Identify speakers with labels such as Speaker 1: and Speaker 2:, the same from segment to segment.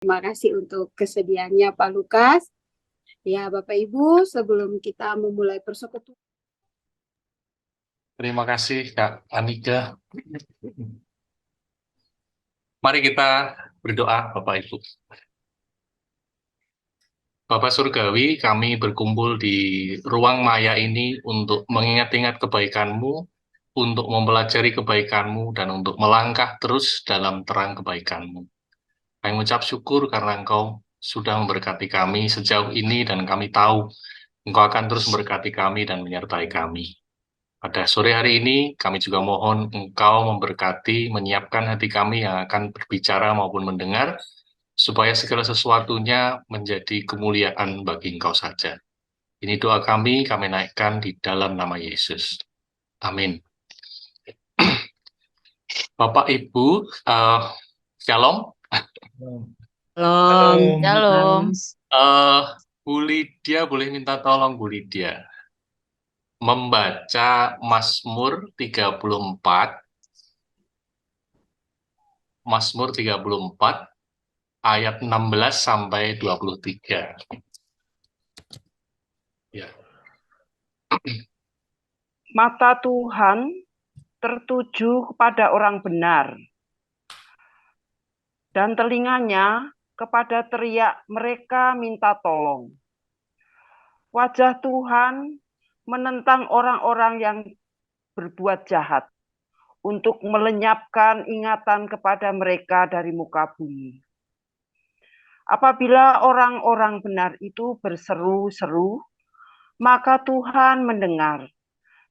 Speaker 1: Terima kasih untuk kesediaannya Pak Lukas. Ya, Bapak Ibu, sebelum kita memulai persekutuan.
Speaker 2: Terima kasih Kak Anika. Mari kita berdoa Bapak Ibu. Bapak Surgawi, kami berkumpul di ruang maya ini untuk mengingat-ingat kebaikan-Mu, untuk mempelajari kebaikan-Mu, dan untuk melangkah terus dalam terang kebaikan-Mu. Kami mengucap syukur karena Engkau sudah memberkati kami sejauh ini dan kami tahu Engkau akan terus memberkati kami dan menyertai kami. Pada sore hari ini, kami juga mohon Engkau memberkati, menyiapkan hati kami yang akan berbicara maupun mendengar, supaya segala sesuatunya menjadi kemuliaan bagi Engkau saja. Ini doa kami naikkan di dalam nama Yesus. Amin. Bapak, Ibu, Shalom.
Speaker 3: Shalom, shalom.
Speaker 2: Bu Lydia, boleh minta tolong Bu Lydia membaca Mazmur 34, ayat 16 sampai 23. Ya.
Speaker 3: Mata Tuhan tertuju kepada orang benar, dan telinganya kepada teriak mereka minta tolong. Wajah Tuhan menentang orang-orang yang berbuat jahat, untuk melenyapkan ingatan kepada mereka dari muka bumi. Apabila orang-orang benar itu berseru-seru, maka Tuhan mendengar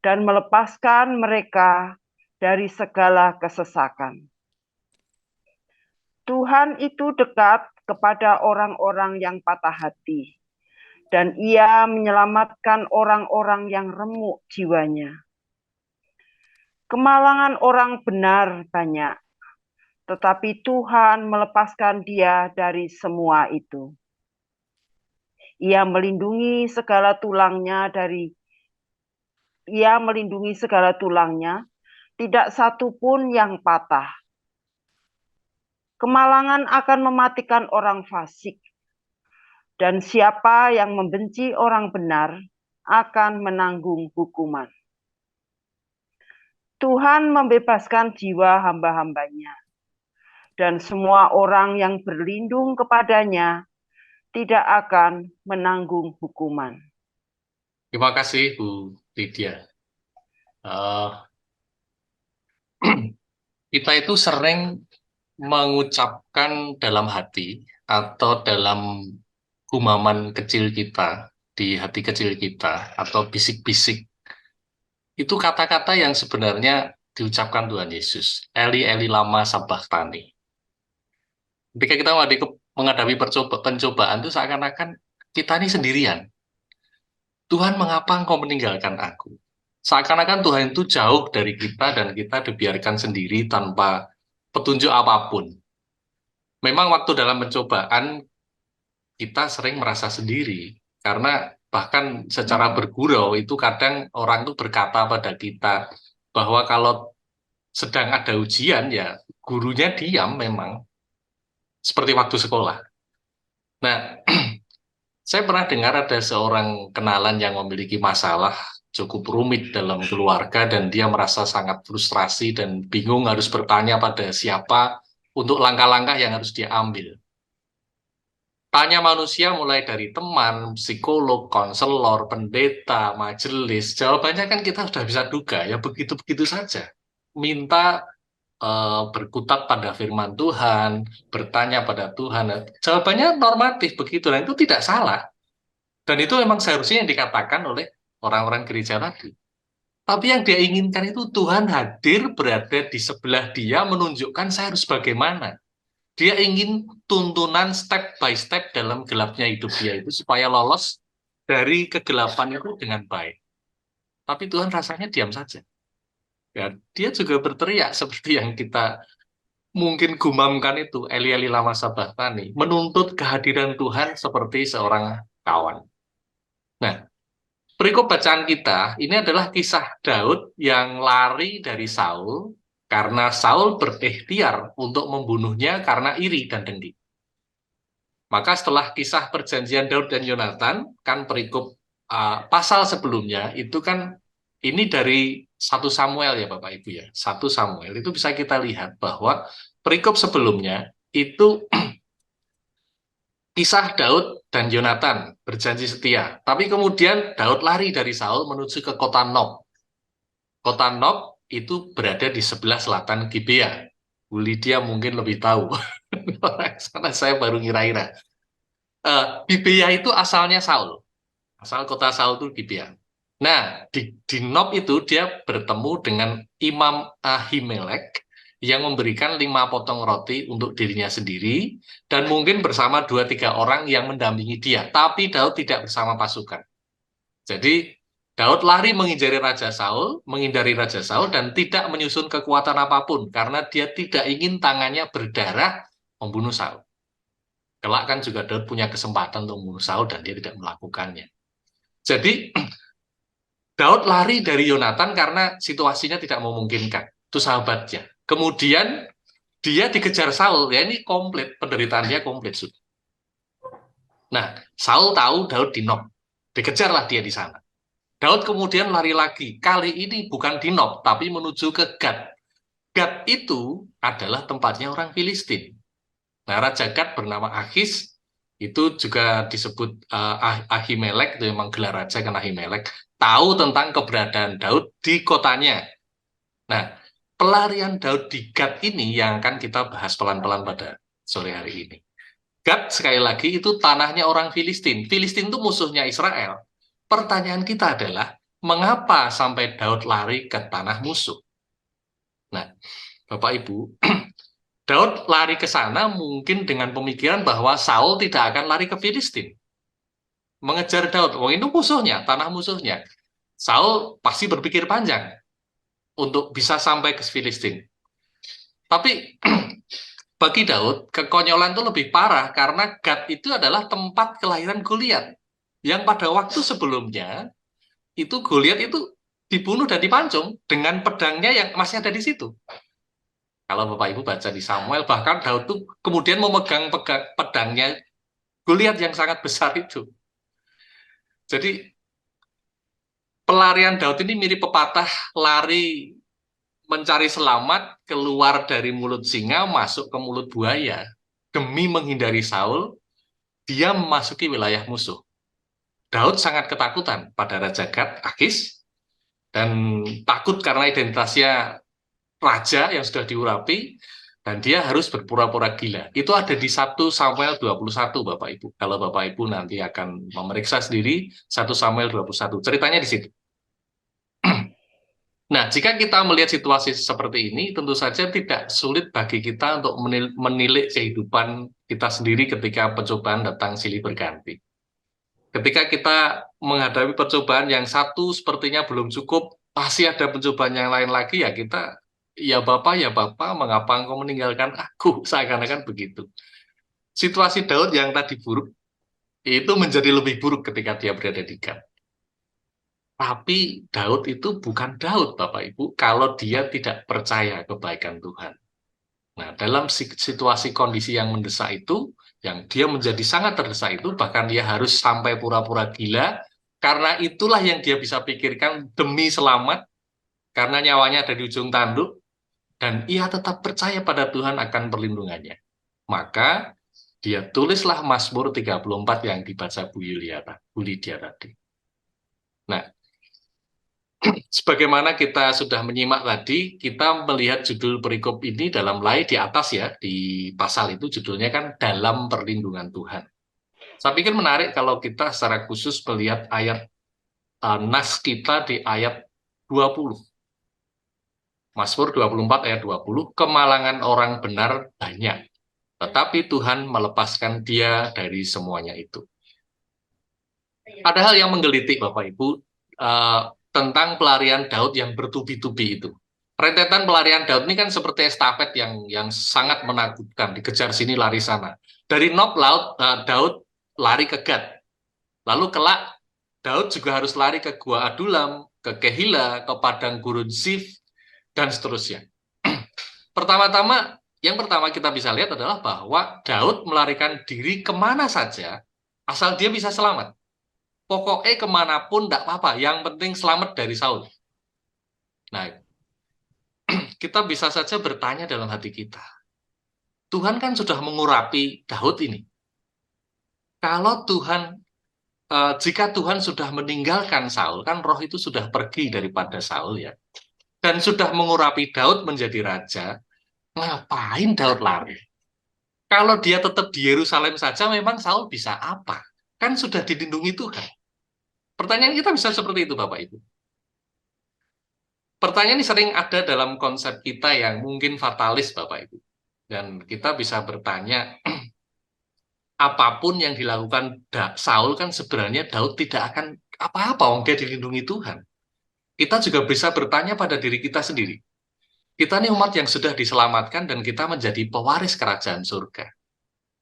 Speaker 3: dan melepaskan mereka dari segala kesesakan. Tuhan itu dekat kepada orang-orang yang patah hati, dan Ia menyelamatkan orang-orang yang remuk jiwanya. Kemalangan orang benar banyak, tetapi Tuhan melepaskan dia dari semua itu. Ia melindungi segala tulangnya, tidak satu pun yang patah. Kemalangan akan mematikan orang fasik, dan siapa yang membenci orang benar akan menanggung hukuman. Tuhan membebaskan jiwa hamba-hambanya, dan semua orang yang berlindung kepadanya tidak akan menanggung hukuman.
Speaker 2: Terima kasih Bu Lydia. Kita itu sering mengucapkan dalam hati atau dalam gumaman kecil kita, di hati kecil kita, atau bisik-bisik. Itu kata-kata yang sebenarnya diucapkan Tuhan Yesus. Eli, Eli lama sabachthani. Ketika kita menghadapi pencobaan itu seakan-akan kita ini sendirian. Tuhan, mengapa Engkau meninggalkan aku? Seakan-akan Tuhan itu jauh dari kita dan kita dibiarkan sendiri tanpa petunjuk apapun. Memang waktu dalam pencobaan kita sering merasa sendiri, karena bahkan secara bergurau itu kadang orang itu berkata pada kita bahwa kalau sedang ada ujian ya gurunya diam memang, seperti waktu sekolah. Nah, saya pernah dengar ada seorang kenalan yang memiliki masalah cukup rumit dalam keluarga dan dia merasa sangat frustrasi dan bingung harus bertanya pada siapa untuk langkah-langkah yang harus dia ambil. Tanya manusia mulai dari teman, psikolog, konselor, pendeta, majelis, jawabannya kan kita sudah bisa duga, ya begitu-begitu saja. Minta berkutat pada firman Tuhan, bertanya pada Tuhan, jawabannya normatif begitu, dan itu tidak salah. Dan itu memang seharusnya yang dikatakan oleh orang-orang gereja tadi. Tapi yang dia inginkan itu Tuhan hadir berada di sebelah dia, menunjukkan saya harus bagaimana. Dia ingin tuntunan step by step dalam gelapnya hidup dia itu supaya lolos dari kegelapan itu dengan baik. Tapi Tuhan rasanya diam saja. Ya, dia juga berteriak seperti yang kita mungkin gumamkan itu, Eli Eli lama sabachthani, menuntut kehadiran Tuhan seperti seorang kawan. Nah, perikop bacaan kita ini adalah kisah Daud yang lari dari Saul karena Saul berikhtiar untuk membunuhnya karena iri dan dengki. Maka setelah kisah perjanjian Daud dan Yonatan, kan perikop pasal sebelumnya itu kan ini dari 1 Samuel ya Bapak Ibu ya. 1 Samuel itu bisa kita lihat bahwa perikop sebelumnya itu kisah Daud dan Yonatan berjanji setia. Tapi kemudian Daud lari dari Saul menuju ke kota Nob. Kota Nob itu berada di sebelah selatan Gibea. Bu Lydia mungkin lebih tahu. Karena saya baru ngira-ngira. Gibea itu asalnya Saul. Asal kota Saul itu Gibea. Nah, di Nob itu dia bertemu dengan Imam Ahimelek yang memberikan 5 potong roti untuk dirinya sendiri dan mungkin bersama 2-3 orang yang mendampingi dia. Tapi Daud tidak bersama pasukan. Jadi Daud lari menghindari Raja Saul dan tidak menyusun kekuatan apapun karena dia tidak ingin tangannya berdarah membunuh Saul. Kelak kan juga Daud punya kesempatan untuk membunuh Saul dan dia tidak melakukannya. Jadi Daud lari dari Yonatan karena situasinya tidak memungkinkan. Itu sahabatnya. Kemudian dia dikejar Saul. Ya ini komplit, penderitaan dia komplit sudah. Nah, Saul tahu Daud di Nob. Dikejarlah dia di sana. Daud kemudian lari lagi. Kali ini bukan di Nob, tapi menuju ke Gad. Gad itu adalah tempatnya orang Filistin. Nah, Raja Gad bernama Achis, itu juga disebut Ahimelek, itu memang gelar raja kan Ahimelek, tahu tentang keberadaan Daud di kotanya. Nah, pelarian Daud di Gad ini yang akan kita bahas pelan-pelan pada sore hari ini. Gad, sekali lagi, itu tanahnya orang Filistin. Filistin itu musuhnya Israel. Pertanyaan kita adalah, mengapa sampai Daud lari ke tanah musuh? Nah, Bapak Ibu, Daud lari ke sana mungkin dengan pemikiran bahwa Saul tidak akan lari ke Filistin. Mengejar Daud, oh itu musuhnya, tanah musuhnya. Saul pasti berpikir panjang untuk bisa sampai ke Filistin. Tapi bagi Daud, kekonyolan itu lebih parah karena Gad itu adalah tempat kelahiran Goliat. Yang pada waktu sebelumnya, itu Goliat itu dibunuh dan dipancung dengan pedangnya yang masih ada di situ. Kalau Bapak Ibu baca di Samuel, bahkan Daud tuh kemudian memegang pedangnya Goliat yang sangat besar itu. Jadi pelarian Daud ini mirip pepatah lari mencari selamat keluar dari mulut singa masuk ke mulut buaya. Demi menghindari Saul, dia memasuki wilayah musuh. Daud sangat ketakutan pada Raja Gad, Achis, dan takut karena identitasnya raja yang sudah diurapi, dan dia harus berpura-pura gila. Itu ada di 1 Samuel 21, Bapak Ibu. Kalau Bapak Ibu nanti akan memeriksa sendiri 1 Samuel 21. Ceritanya di situ. Nah, jika kita melihat situasi seperti ini, tentu saja tidak sulit bagi kita untuk menilik kehidupan kita sendiri ketika pencobaan datang silih berganti. Ketika kita menghadapi percobaan yang satu sepertinya belum cukup, masih ada pencobaan yang lain lagi, ya kita ya Bapak, mengapa engkau meninggalkan aku? Seakan-akan begitu. Situasi Daud yang tadi buruk, itu menjadi lebih buruk ketika dia berada di Gad. Tapi Daud itu bukan Daud, Bapak Ibu, kalau dia tidak percaya kebaikan Tuhan. Nah, dalam situasi kondisi yang mendesak itu, yang dia menjadi sangat terdesak itu, bahkan dia harus sampai pura-pura gila, karena itulah yang dia bisa pikirkan demi selamat, karena nyawanya ada di ujung tanduk, dan ia tetap percaya pada Tuhan akan perlindungannya. Maka dia tulislah Mazmur 34 yang dibaca Bu Lydia tadi. Nah, sebagaimana kita sudah menyimak tadi, kita melihat judul perikop ini dalam lay di atas ya, di pasal itu judulnya kan dalam perlindungan Tuhan. Saya pikir menarik kalau kita secara khusus melihat ayat nas kita di ayat 20. Mazmur 24 ayat 20, kemalangan orang benar banyak, tetapi Tuhan melepaskan dia dari semuanya itu. Ada hal yang menggelitik Bapak Ibu, tentang pelarian Daud yang bertubi-tubi itu. Rentetan pelarian Daud ini kan seperti estafet yang sangat menakutkan, dikejar sini lari sana. Dari Nob Daud lari ke Gad. Lalu kelak Daud juga harus lari ke Gua Adulam, ke Kehila, ke padang gurun Zif, dan seterusnya. Pertama-tama Yang pertama kita bisa lihat adalah bahwa Daud melarikan diri kemana saja, asal dia bisa selamat. Pokoknya kemanapun tidak apa-apa, yang penting selamat dari Saul. Nah, kita bisa saja bertanya dalam hati kita, Tuhan kan sudah mengurapi Daud ini. Kalau jika Tuhan sudah meninggalkan Saul, kan roh itu sudah pergi daripada Saul ya, dan sudah mengurapi Daud menjadi raja, ngapain Daud lari? Kalau dia tetap di Yerusalem saja, memang Saul bisa apa? Kan sudah dilindungi Tuhan. Pertanyaan kita bisa seperti itu, Bapak Ibu. Pertanyaan ini sering ada dalam konsep kita yang mungkin fatalis, Bapak Ibu. Dan kita bisa bertanya, apapun yang dilakukan Saul kan sebenarnya Daud tidak akan apa-apa, wong dia dilindungi Tuhan. Kita juga bisa bertanya pada diri kita sendiri. Kita ini umat yang sudah diselamatkan dan kita menjadi pewaris kerajaan surga.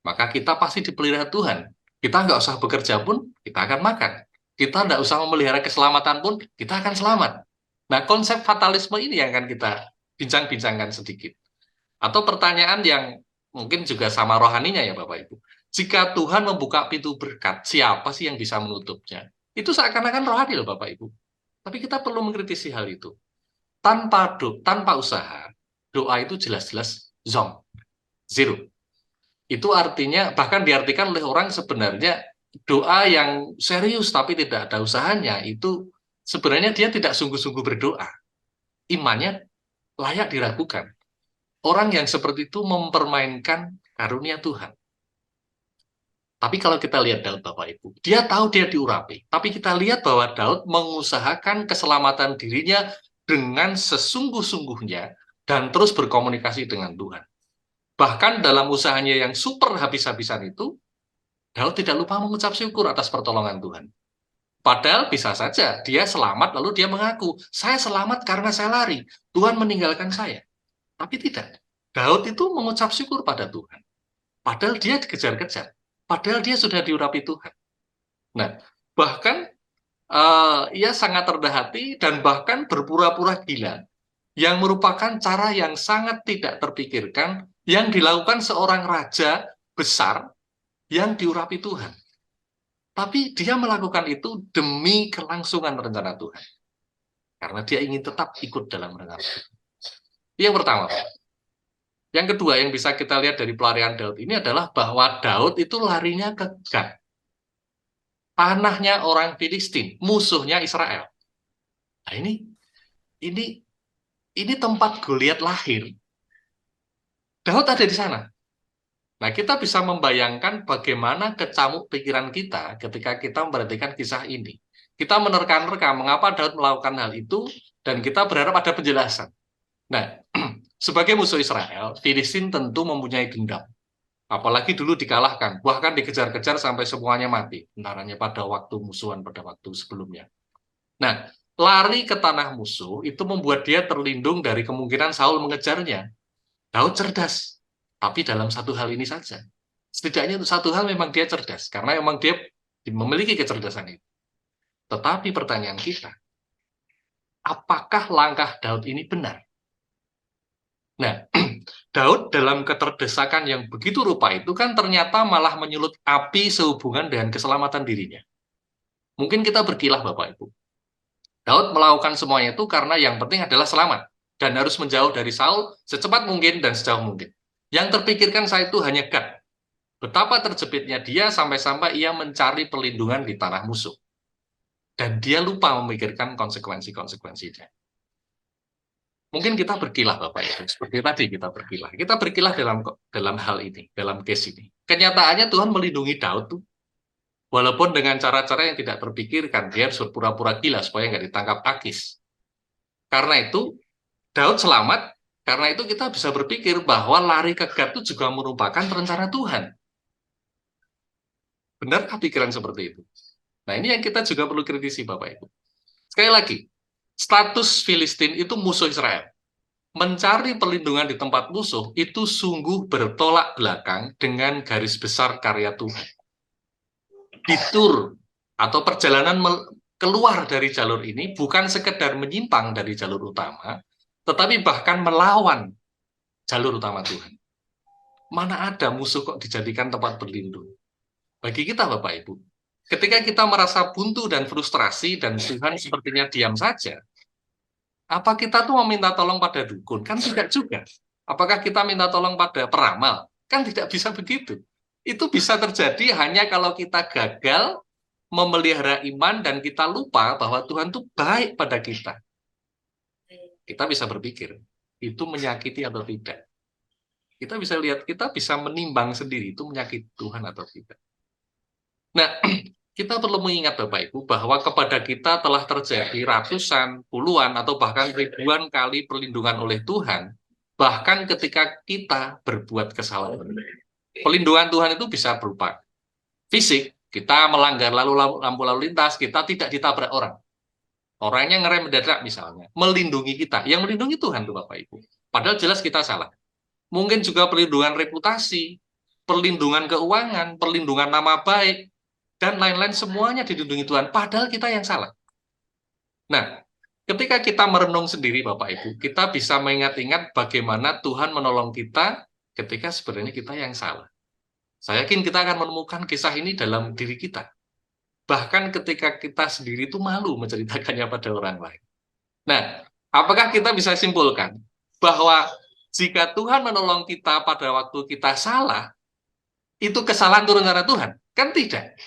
Speaker 2: Maka kita pasti dipelihara Tuhan. Kita nggak usah bekerja pun, kita akan makan. Kita nggak usah memelihara keselamatan pun, kita akan selamat. Nah, konsep fatalisme ini yang akan kita bincang-bincangkan sedikit. Atau pertanyaan yang mungkin juga sama rohaninya ya Bapak Ibu. Jika Tuhan membuka pintu berkat, siapa sih yang bisa menutupnya? Itu seakan-akan rohani loh Bapak Ibu. Tapi kita perlu mengkritisi hal itu. Tanpa usaha, doa itu jelas-jelas zero. Itu artinya, bahkan diartikan oleh orang sebenarnya doa yang serius tapi tidak ada usahanya, itu sebenarnya dia tidak sungguh-sungguh berdoa. Imannya layak diragukan. Orang yang seperti itu mempermainkan karunia Tuhan. Tapi kalau kita lihat Daud Bapak Ibu, dia tahu dia diurapi. Tapi kita lihat bahwa Daud mengusahakan keselamatan dirinya dengan sesungguh-sungguhnya dan terus berkomunikasi dengan Tuhan. Bahkan dalam usahanya yang super habis-habisan itu, Daud tidak lupa mengucap syukur atas pertolongan Tuhan. Padahal bisa saja dia selamat lalu dia mengaku, saya selamat karena saya lari, Tuhan meninggalkan saya. Tapi tidak. Daud itu mengucap syukur pada Tuhan. Padahal dia dikejar-kejar. Padahal dia sudah diurapi Tuhan. Nah, bahkan ia sangat rendah hati dan bahkan berpura-pura gila, yang merupakan cara yang sangat tidak terpikirkan yang dilakukan seorang raja besar yang diurapi Tuhan. Tapi dia melakukan itu demi kelangsungan rencana Tuhan. Karena dia ingin tetap ikut dalam rencana Tuhan. Yang pertama. Yang kedua yang bisa kita lihat dari pelarian Daud ini adalah bahwa Daud itu larinya ke Gad. Tanahnya orang Filistin, musuhnya Israel. Nah ini tempat Goliat lahir. Daud ada di sana. Nah, kita bisa membayangkan bagaimana kecamuk pikiran kita ketika kita memperhatikan kisah ini. Kita menerka-nerka mengapa Daud melakukan hal itu, dan kita berharap ada penjelasan. Nah, sebagai musuh Israel, Filistin tentu mempunyai dendam. Apalagi dulu dikalahkan, bahkan dikejar-kejar sampai semuanya mati. Tentaranya pada waktu musuhan, pada waktu sebelumnya. Nah, lari ke tanah musuh itu membuat dia terlindung dari kemungkinan Saul mengejarnya. Daud cerdas, tapi dalam satu hal ini saja. Setidaknya untuk satu hal memang dia cerdas, karena memang dia memiliki kecerdasan itu. Tetapi pertanyaan kita, apakah langkah Daud ini benar? Nah, Daud dalam keterdesakan yang begitu rupa itu kan ternyata malah menyulut api sehubungan dengan keselamatan dirinya. Mungkin kita berkilah Bapak Ibu. Daud melakukan semuanya itu karena yang penting adalah selamat. Dan harus menjauh dari Saul secepat mungkin dan sejauh mungkin. Yang terpikirkan saya itu hanya Gad. Betapa terjepitnya dia sampai-sampai ia mencari perlindungan di tanah musuh. Dan dia lupa memikirkan konsekuensi-konsekuensinya. Mungkin kita berkilah Bapak Ibu, seperti tadi kita berkilah. Kita berkilah dalam hal ini, dalam case ini. Kenyataannya Tuhan melindungi Daud tuh. Walaupun dengan cara-cara yang tidak terpikirkan, dia harus berpura-pura gila supaya nggak ditangkap Akis. Karena itu, Daud selamat, karena itu kita bisa berpikir bahwa lari ke Gad itu juga merupakan rencana Tuhan. Benarkah pikiran seperti itu? Nah, ini yang kita juga perlu kritisi Bapak Ibu. Sekali lagi, status Filistin itu musuh Israel. Mencari perlindungan di tempat musuh itu sungguh bertolak belakang dengan garis besar karya Tuhan. Ditur atau perjalanan keluar dari jalur ini bukan sekedar menyimpang dari jalur utama, tetapi bahkan melawan jalur utama Tuhan. Mana ada musuh kok dijadikan tempat berlindung? Bagi kita, Bapak Ibu, ketika kita merasa buntu dan frustrasi dan Tuhan sepertinya diam saja, apa kita tuh meminta tolong pada dukun? Kan tidak juga. Apakah kita minta tolong pada peramal? Kan tidak bisa begitu. Itu bisa terjadi hanya kalau kita gagal memelihara iman dan kita lupa bahwa Tuhan tuh baik pada kita. Kita bisa berpikir, itu menyakiti atau tidak. Kita bisa lihat, kita bisa menimbang sendiri itu menyakiti Tuhan atau tidak. Nah, kita perlu mengingat Bapak Ibu bahwa kepada kita telah terjadi ratusan, puluhan, atau bahkan ribuan kali perlindungan oleh Tuhan, bahkan ketika kita berbuat kesalahan. Perlindungan Tuhan itu bisa berupa fisik, kita melanggar lampu lalu lintas, kita tidak ditabrak orang. Orangnya ngerem mendadak misalnya, melindungi kita. Yang melindungi Tuhan tuh Bapak Ibu. Padahal jelas kita salah. Mungkin juga perlindungan reputasi, perlindungan keuangan, perlindungan nama baik, dan lain-lain semuanya dilindungi Tuhan, padahal kita yang salah. Nah, ketika kita merenung sendiri Bapak Ibu, kita bisa mengingat-ingat bagaimana Tuhan menolong kita ketika sebenarnya kita yang salah. Saya yakin kita akan menemukan kisah ini dalam diri kita. Bahkan ketika kita sendiri itu malu menceritakannya pada orang lain. Nah, apakah kita bisa simpulkan bahwa jika Tuhan menolong kita pada waktu kita salah, itu kesalahan turun dari Tuhan? Kan tidak.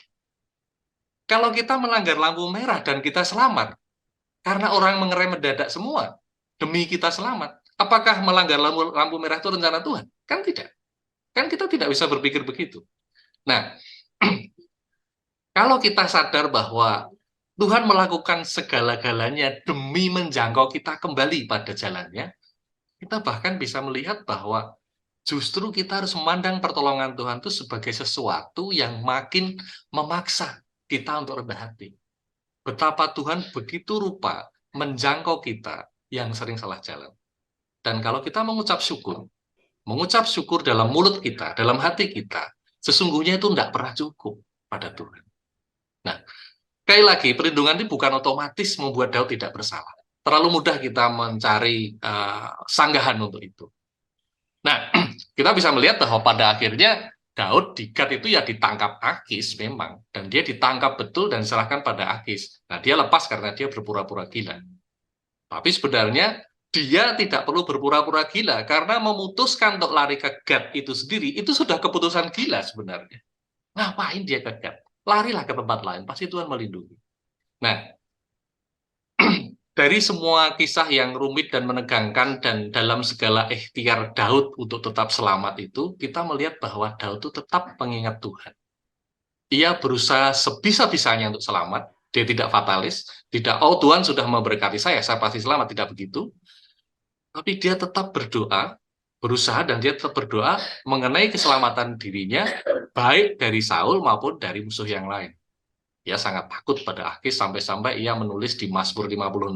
Speaker 2: Kalau kita melanggar lampu merah dan kita selamat, karena orang mengerem mendadak semua, demi kita selamat, apakah melanggar lampu merah itu rencana Tuhan? Kan tidak. Kan kita tidak bisa berpikir begitu. Nah, kalau kita sadar bahwa Tuhan melakukan segala-galanya demi menjangkau kita kembali pada jalannya, kita bahkan bisa melihat bahwa justru kita harus memandang pertolongan Tuhan itu sebagai sesuatu yang makin memaksa kita untuk rendah hati. Betapa Tuhan begitu rupa menjangkau kita yang sering salah jalan. Dan kalau kita mengucap syukur dalam mulut kita, dalam hati kita, sesungguhnya itu tidak pernah cukup pada Tuhan. Nah, sekali lagi, perlindungan ini bukan otomatis membuat Daud tidak bersalah. Terlalu mudah kita mencari sanggahan untuk itu. Nah, kita bisa melihat bahwa pada akhirnya Daud di Gat itu ya ditangkap Akis memang. Dan dia ditangkap betul dan diserahkan pada Akis. Nah, dia lepas karena dia berpura-pura gila. Tapi sebenarnya dia tidak perlu berpura-pura gila karena memutuskan untuk lari ke Gat itu sendiri, itu sudah keputusan gila sebenarnya. Ngapain dia ke Gat? Larilah ke tempat lain, pasti Tuhan melindungi. Nah, dari semua kisah yang rumit dan menegangkan dan dalam segala ikhtiar Daud untuk tetap selamat itu, kita melihat bahwa Daud itu tetap mengingat Tuhan. Ia berusaha sebisa-bisanya untuk selamat, dia tidak fatalis, tidak, oh Tuhan sudah memberkati saya pasti selamat, tidak begitu. Tapi dia tetap berdoa, berusaha dan dia tetap berdoa mengenai keselamatan dirinya, baik dari Saul maupun dari musuh yang lain. Ia sangat takut pada Akis sampai-sampai ia menulis di Mazmur 56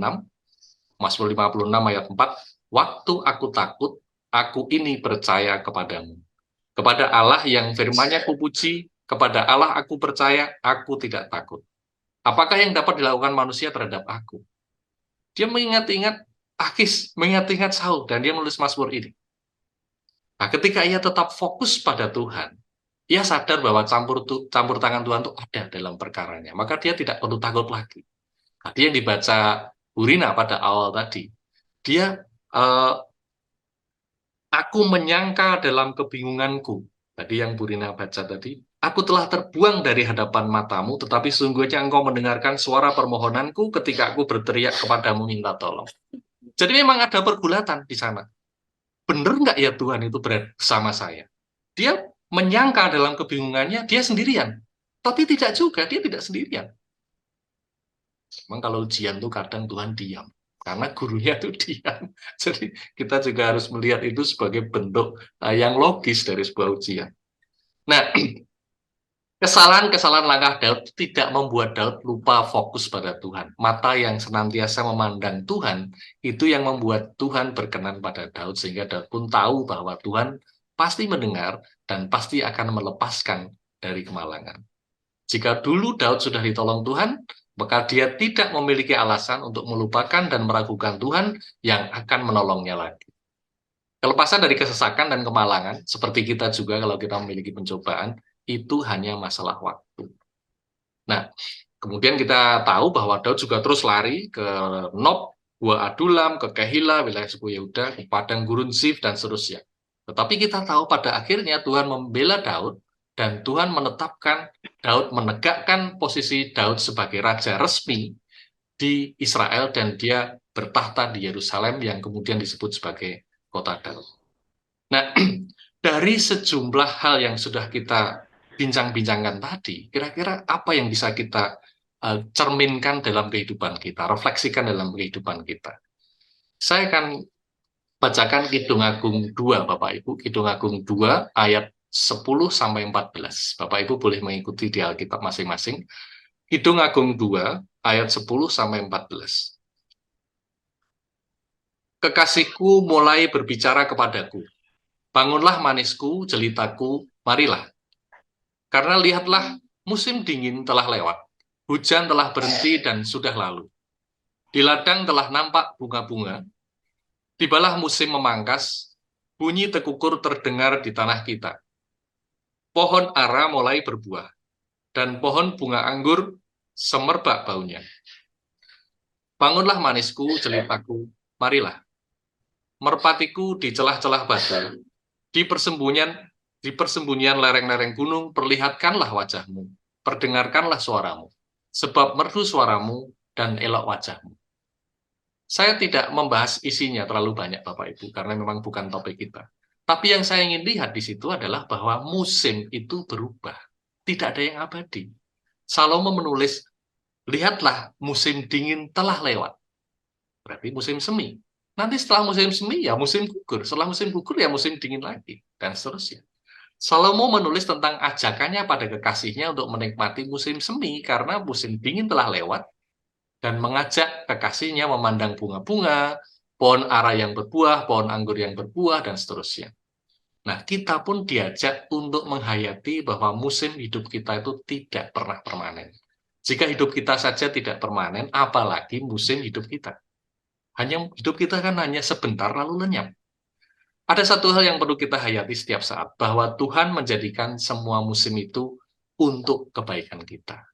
Speaker 2: ayat 4, waktu aku takut, aku ini percaya kepadamu. Kepada Allah yang firman-Nya kupuji, kepada Allah aku percaya, aku tidak takut. Apakah yang dapat dilakukan manusia terhadap aku? Dia mengingat-ingat Akis, mengingat-ingat Saul, dan dia menulis Mazmur ini. Nah, ketika ia tetap fokus pada Tuhan, ia sadar bahwa campur tangan Tuhan itu ada dalam perkaranya. Maka dia tidak perlu takut lagi. Tadi yang dibaca Burina pada awal tadi, dia aku menyangka dalam kebingunganku. Tadi yang Burina baca tadi, aku telah terbuang dari hadapan matamu, tetapi sungguhnya engkau mendengarkan suara permohonanku ketika aku berteriak kepadamu minta tolong. Jadi memang ada pergulatan di sana. Benar nggak ya Tuhan itu bersama saya? Dia menyangka dalam kebingungannya dia sendirian. Tapi tidak juga, dia tidak sendirian. Memang kalau ujian tuh kadang Tuhan diam. Karena gurunya tuh diam. Jadi kita juga harus melihat itu sebagai bentuk yang logis dari sebuah ujian. Nah, kesalahan-kesalahan langkah Daud tidak membuat Daud lupa fokus pada Tuhan. Mata yang senantiasa memandang Tuhan, itu yang membuat Tuhan berkenan pada Daud, sehingga Daud pun tahu bahwa Tuhan pasti mendengar dan pasti akan melepaskan dari kemalangan. Jika dulu Daud sudah ditolong Tuhan, maka dia tidak memiliki alasan untuk melupakan dan meragukan Tuhan yang akan menolongnya lagi. Kelepasan dari kesesakan dan kemalangan, seperti kita juga kalau kita memiliki pencobaan, itu hanya masalah waktu. Nah, kemudian kita tahu bahwa Daud juga terus lari ke Nob, Gua Adulam, ke Kehila, wilayah suku Yehuda, ke padang gurun Zif, dan seterusnya. Tetapi kita tahu pada akhirnya Tuhan membela Daud, dan Tuhan menetapkan Daud, menegakkan posisi Daud sebagai raja resmi di Israel, dan dia bertahta di Yerusalem yang kemudian disebut sebagai kota Daud. Nah, dari sejumlah hal yang sudah kita bincang-bincangkan tadi, kira-kira apa yang bisa kita cerminkan dalam kehidupan kita, refleksikan dalam kehidupan kita? Saya akan bacakan Kidung Agung 2, Bapak Ibu. Kidung Agung 2 ayat 10-14. Bapak Ibu boleh mengikuti di Alkitab masing-masing. Kidung Agung 2 ayat 10-14. Kekasihku mulai berbicara kepadaku. Bangunlah manisku, jelitaku, marilah. Karena lihatlah, musim dingin telah lewat. Hujan telah berhenti dan sudah lalu. Di ladang telah nampak bunga-bunga. Tibalah musim memangkas, bunyi tekukur terdengar di tanah kita. Pohon ara mulai berbuah, dan pohon bunga anggur semerbak baunya. Bangunlah manisku, jelitaku, marilah. Merpatiku di celah-celah batu, di persembunyian lereng-lereng gunung, perlihatkanlah wajahmu, perdengarkanlah suaramu, sebab merdu suaramu dan elok wajahmu. Saya tidak membahas isinya terlalu banyak, Bapak Ibu, karena memang bukan topik kita. Tapi yang saya ingin lihat di situ adalah bahwa musim itu berubah. Tidak ada yang abadi. Salomo menulis, lihatlah musim dingin telah lewat. Berarti musim semi. Nanti setelah musim semi, ya musim gugur. Setelah musim gugur, ya musim dingin lagi. Dan seterusnya. Salomo menulis tentang ajakannya pada kekasihnya untuk menikmati musim semi, karena musim dingin telah lewat, dan mengajak kekasihnya memandang bunga-bunga, pohon ara yang berbuah, pohon anggur yang berbuah, dan seterusnya. Nah, kita pun diajak untuk menghayati bahwa musim hidup kita itu tidak pernah permanen. Jika hidup kita saja tidak permanen, apalagi musim hidup kita. Hidup kita kan hanya sebentar lalu lenyap. Ada satu hal yang perlu kita hayati setiap saat, bahwa Tuhan menjadikan semua musim itu untuk kebaikan kita.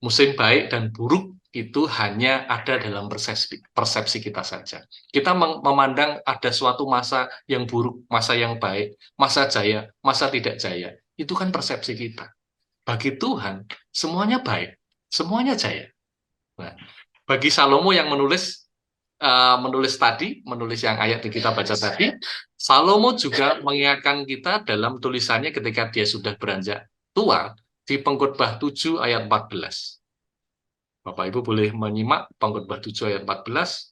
Speaker 2: Musim baik dan buruk itu hanya ada dalam persepsi kita saja. Kita memandang ada suatu masa yang buruk, masa yang baik, masa jaya, masa tidak jaya. Itu kan persepsi kita. Bagi Tuhan, semuanya baik, semuanya jaya. Nah, bagi Salomo yang menulis yang ayat yang kita baca tadi, Salomo juga mengingatkan kita dalam tulisannya ketika dia sudah beranjak tua, di Pengkhotbah 7 ayat 14. Bapak Ibu boleh menyimak Pengkhotbah 7 ayat 14.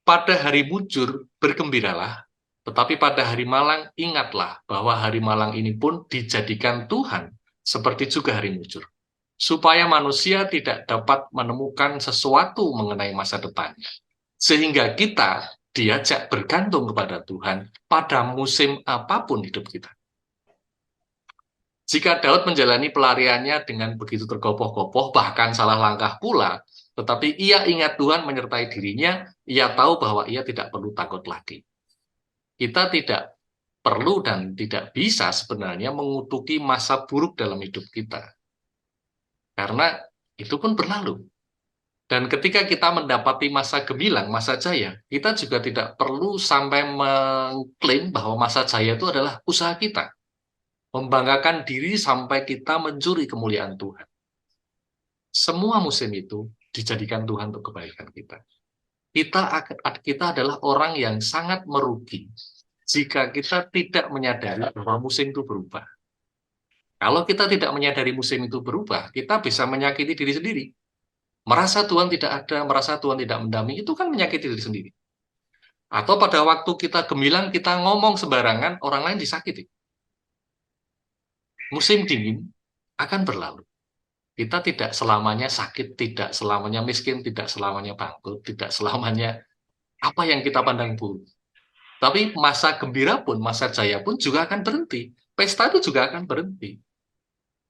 Speaker 2: Pada hari mujur bergembiralah, tetapi pada hari malang ingatlah bahwa hari malang ini pun dijadikan Tuhan seperti juga hari mujur, supaya manusia tidak dapat menemukan sesuatu mengenai masa depannya. Sehingga kita diajak bergantung kepada Tuhan pada musim apapun hidup kita. Jika Daud menjalani pelariannya dengan begitu tergopoh-gopoh, bahkan salah langkah pula, tetapi ia ingat Tuhan menyertai dirinya, ia tahu bahwa ia tidak perlu takut lagi. Kita tidak perlu dan tidak bisa sebenarnya mengutuki masa buruk dalam hidup kita. Karena itu pun berlalu. Dan ketika kita mendapati masa gemilang, masa jaya, kita juga tidak perlu sampai mengklaim bahwa masa jaya itu adalah usaha kita. Membanggakan diri sampai kita mencuri kemuliaan Tuhan. Semua musim itu dijadikan Tuhan untuk kebaikan kita. Kita adalah orang yang sangat merugi jika kita tidak menyadari bahwa musim itu berubah. Kalau kita tidak menyadari musim itu berubah, kita bisa menyakiti diri sendiri. Merasa Tuhan tidak ada, merasa Tuhan tidak mendampingi, itu kan menyakiti diri sendiri. Atau pada waktu kita gemilang, kita ngomong sembarangan, orang lain disakiti. Musim dingin akan berlalu. Kita tidak selamanya sakit, tidak selamanya miskin, tidak selamanya bangkrut, tidak selamanya apa yang kita pandang buruk. Tapi masa gembira pun, masa jaya pun juga akan berhenti. Pesta itu juga akan berhenti.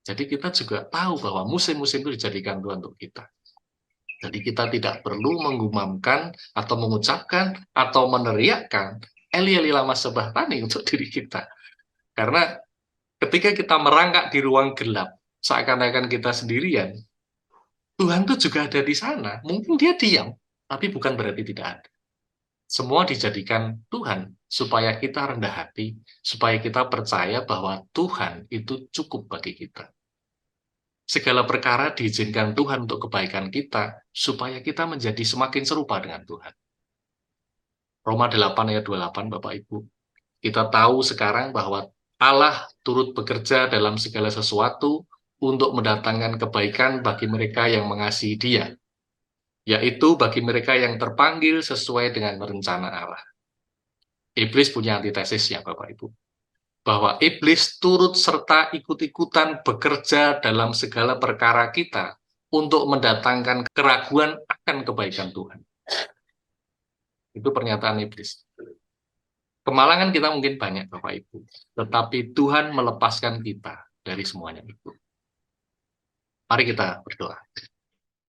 Speaker 2: Jadi kita juga tahu bahwa musim-musim itu dijadikan Tuhan untuk kita. Jadi kita tidak perlu menggumamkan atau mengucapkan atau meneriakkan Eli Eli lama sabachthani untuk diri kita. Karena ketika kita merangkak di ruang gelap, seakan-akan kita sendirian, Tuhan tuh juga ada di sana. Mungkin dia diam, tapi bukan berarti tidak ada. Semua dijadikan Tuhan supaya kita rendah hati, supaya kita percaya bahwa Tuhan itu cukup bagi kita. Segala perkara diizinkan Tuhan untuk kebaikan kita, supaya kita menjadi semakin serupa dengan Tuhan. Roma 8 ayat 28, Bapak Ibu. Kita tahu sekarang bahwa Allah turut bekerja dalam segala sesuatu untuk mendatangkan kebaikan bagi mereka yang mengasihi Dia, yaitu bagi mereka yang terpanggil sesuai dengan rencana Allah. Iblis punya antitesis ya, Bapak Ibu, bahwa iblis turut serta ikut-ikutan bekerja dalam segala perkara kita untuk mendatangkan keraguan akan kebaikan Tuhan. Itu pernyataan iblis. Kemalangan kita mungkin banyak, Bapak Ibu, tetapi Tuhan melepaskan kita dari semuanya itu. Mari kita berdoa.